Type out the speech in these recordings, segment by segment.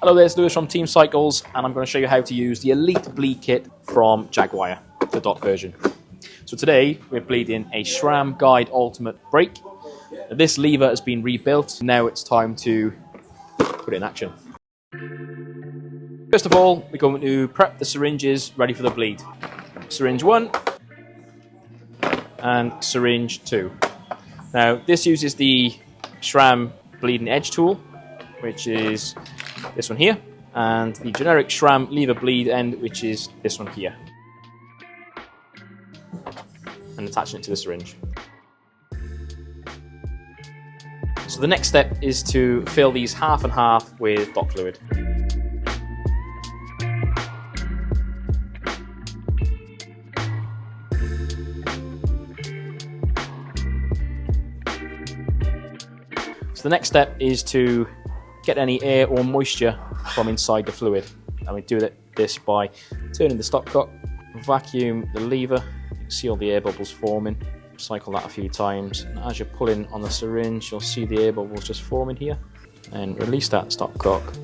Hello there, it's Lewis from Team Cycles, and I'm going to show you how to use the Elite Bleed Kit from Jagwire, the dot version. So today we're bleeding a SRAM Guide Ultimate brake. This lever has been rebuilt. Now it's time to put it in action. First of all, we're going to prep the syringes ready for the bleed. Syringe 1 and syringe 2. Now this uses the SRAM bleeding edge tool, which is this one here, and the generic SRAM lever bleed end, which is this one here, and attaching it to the syringe. So the next step is to fill these half and half with dot fluid. So the next step is to get any air or moisture from inside the fluid, and we do this by turning the stopcock, vacuum the lever, you can see all the air bubbles forming, cycle that a few times, and as you're pulling on the syringe you'll see the air bubbles just forming here, and release that stopcock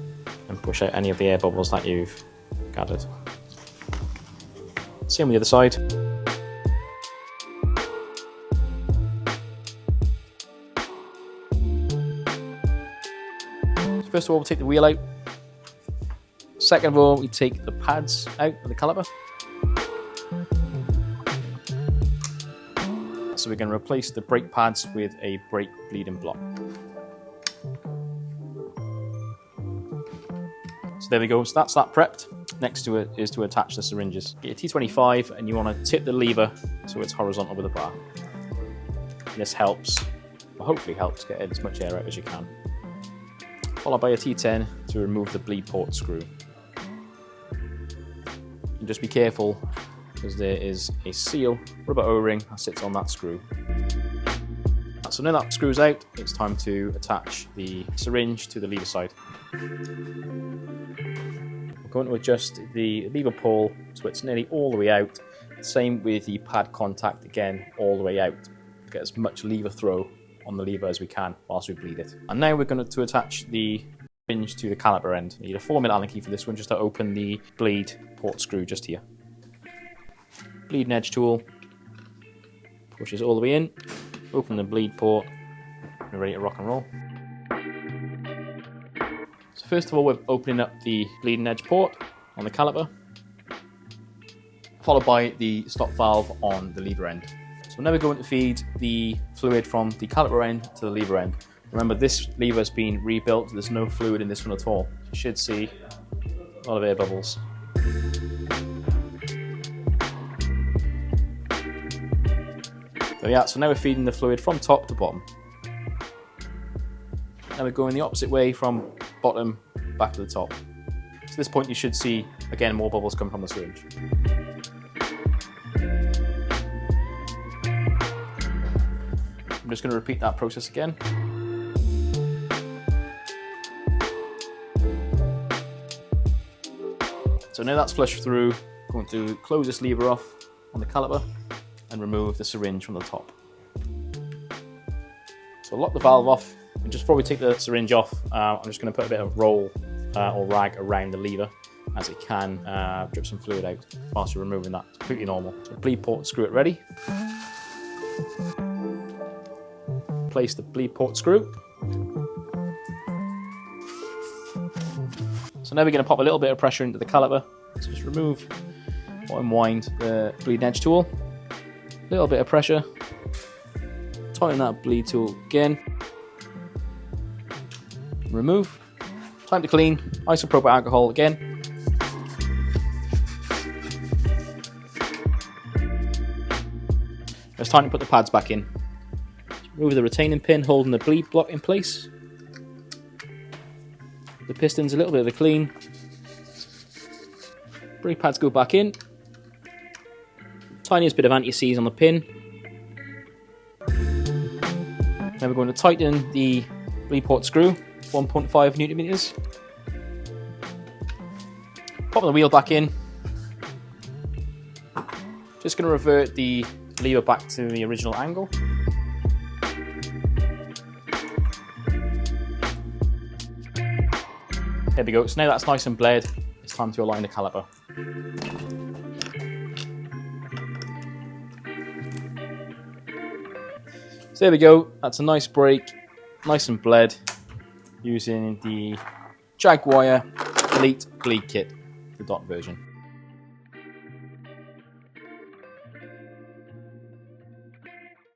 and push out any of the air bubbles that you've gathered. Same with the other side. First of all, we'll take the wheel out. Second of all, we take the pads out of the caliper. So we're going to replace the brake pads with a brake bleeding block. So there we go, so that's that prepped. Next to it is to attach the syringes. Get your T25 and you want to tip the lever so it's horizontal with the bar. And this helps, or hopefully helps, get as much air out as you can. Followed by a T10 to remove the bleed port screw. And just be careful because there is a seal rubber O-ring that sits on that screw. So now that screw's out, it's time to attach the syringe to the lever side. We're going to adjust the lever pull so it's nearly all the way out. Same with the pad contact, again all the way out. Get as much lever throw on the lever as we can whilst we bleed it. And now we're going to attach the syringe to the caliper end. You need a 4mm Allen key for this one just to open the bleed port screw just here. Bleeding edge tool, pushes all the way in, open the bleed port, and we're ready to rock and roll. So first of all, we're opening up the bleeding edge port on the caliper, followed by the stop valve on the lever end. So now we're going to feed the fluid from the caliper end to the lever end. Remember, this lever has been rebuilt, there's no fluid in this one at all. You should see a lot of air bubbles. There we are, so now we're feeding the fluid from top to bottom. Now we're going the opposite way from bottom back to the top. So at this point you should see, again, more bubbles coming from the syringe. I'm just going to repeat that process again. So now that's flushed through, I'm going to close this lever off on the caliper and remove the syringe from the top. So lock the valve off, and just before we take the syringe off, I'm just going to put a bit of roll or rag around the lever as it can drip some fluid out whilst you're removing that. It's completely normal. So bleed port screw it ready. Place the bleed port screw. So now we're going to pop a little bit of pressure into the caliper. So just remove or unwind the bleeding edge tool. A little bit of pressure. Tighten that bleed tool again. Remove. Time to clean. Isopropyl alcohol again. It's time to put the pads back in. Remove the retaining pin holding the bleed block in place. The piston's a little bit of a clean. Brake pads go back in. Tiniest bit of anti-seize on the pin. Now we're going to tighten the bleed port screw, 1.5 Newton meters. Pop the wheel back in. Just going to revert the lever back to the original angle. There we go. So now that's nice and bled, it's time to align the caliper. So there we go. That's a nice break, nice and bled, using the Jagwire Elite Bleed Kit, the dot version.